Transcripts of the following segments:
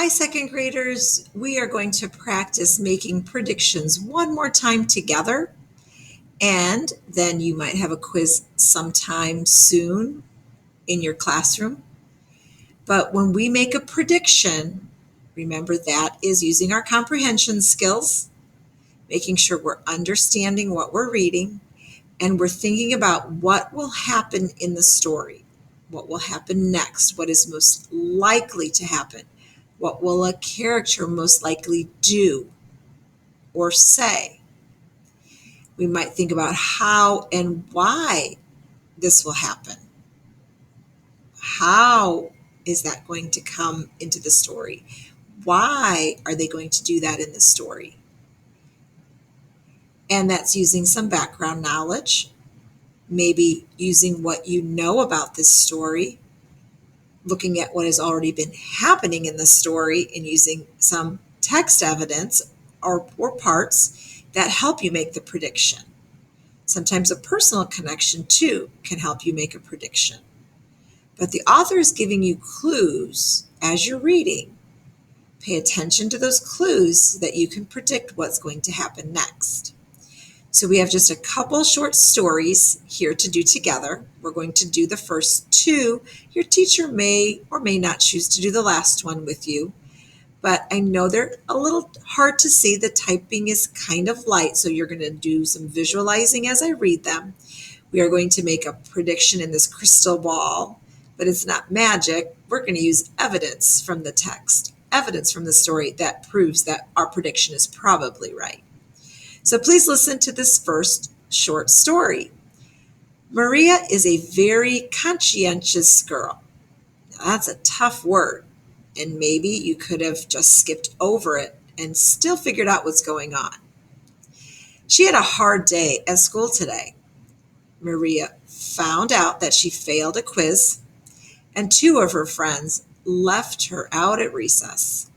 Hi, second graders. We are going to practice making predictions one more time together, and then you might have a quiz sometime soon in your classroom. But when we make a prediction, remember that is using our comprehension skills, making sure we're understanding what we're reading, and we're thinking about what will happen in the story, what will happen next, what is most likely to happen, what will a character most likely do or say. We might think about how and why this will happen. How is that going to come into the story? Why are they going to do that in the story? And that's using some background knowledge, maybe using what you know about this story, looking at what has already been happening in the story and using some text evidence or parts that help you make the prediction. Sometimes a personal connection, too, can help you make a prediction. But the author is giving you clues as you're reading. Pay attention to those clues so that you can predict what's going to happen next. So we have just a couple short stories here to do together. We're going to do the first two. Your teacher may or may not choose to do the last one with you, but I know they're a little hard to see. The typing is kind of light, so you're going to do some visualizing as I read them. We are going to make a prediction in this crystal ball, but it's not magic. We're going to use evidence from the text, evidence from the story that proves that our prediction is probably right. So please listen to this first short story. Maria is a very conscientious girl. Now, that's a tough word, and maybe you could have just skipped over it and still figured out what's going on. She had a hard day at school today. Maria found out that she failed a quiz, and two of her friends left her out at recess.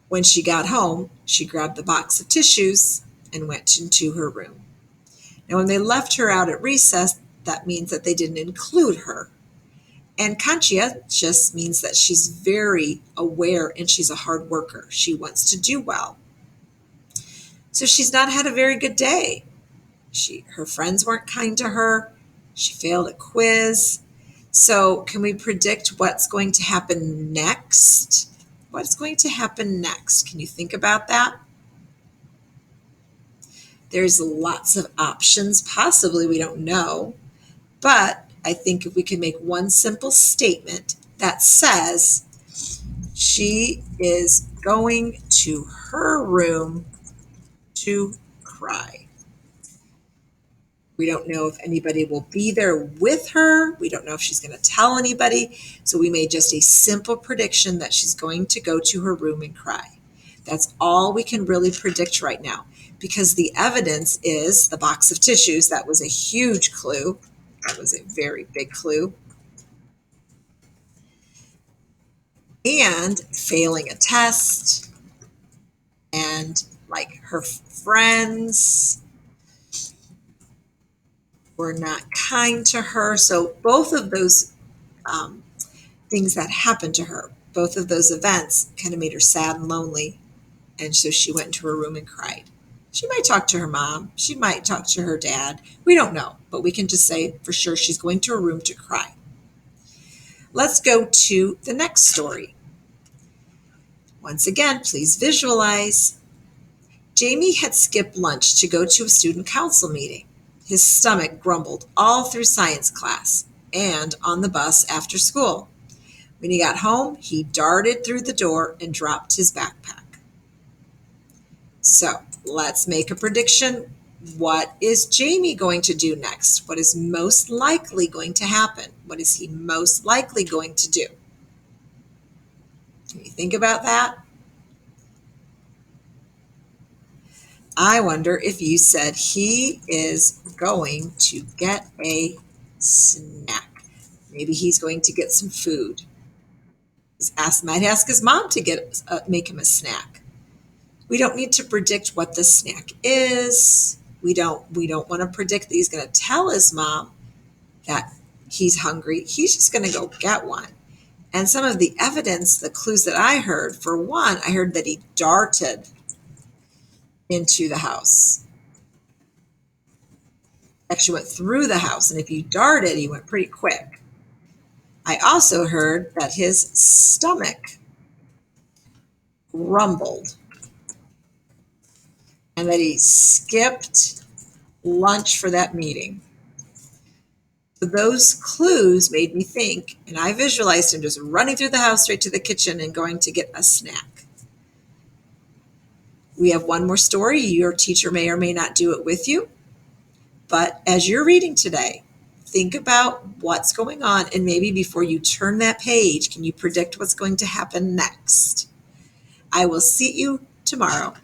When she got home, she grabbed the box of tissues and went into her room. Now, when they left her out at recess, that means that they didn't include her. And conscientious means that she's very aware and she's a hard worker. She wants to do well. So she's not had a very good day. Her friends weren't kind to her. She failed a quiz. So can we predict what's going to happen next? What's going to happen next? Can you think about that? There's lots of options. Possibly we don't know. But I think if we can make one simple statement that says she is going to her room to cry. We don't know if anybody will be there with her. We don't know if she's going to tell anybody. So we made just a simple prediction that she's going to go to her room and cry. That's all we can really predict right now, because the evidence is the box of tissues. That was a huge clue. That was a very big clue. And failing a test, and like her friends were not kind to her. So both of those things that happened to her, both of those events kind of made her sad and lonely. And so she went into her room and cried. She might talk to her mom. She might talk to her dad. We don't know, but we can just say for sure she's going to her room to cry. Let's go to the next story. Once again, please visualize. Jamie had skipped lunch to go to a student council meeting. His stomach grumbled all through science class and on the bus after school. When he got home, he darted through the door and dropped his backpack. So let's make a prediction. What is Jamie going to do next? What is most likely going to happen? What is he most likely going to do? Can you think about that? I wonder if you said he is going to get a snack. Maybe he's going to get some food. Might ask his mom to make him a snack. We don't need to predict what the snack is. We don't want to predict that he's going to tell his mom that he's hungry. He's just going to go get one. And some of the evidence, the clues that I heard, for one, I heard that he darted into the house. Actually went through the house, and if you darted, he went pretty quick. I also heard that his stomach rumbled and that he skipped lunch for that meeting. So those clues made me think, and I visualized him just running through the house straight to the kitchen and going to get a snack. We have one more story. Your teacher may or may not do it with you. But as you're reading today, think about what's going on, and maybe before you turn that page, can you predict what's going to happen next? I will see you tomorrow.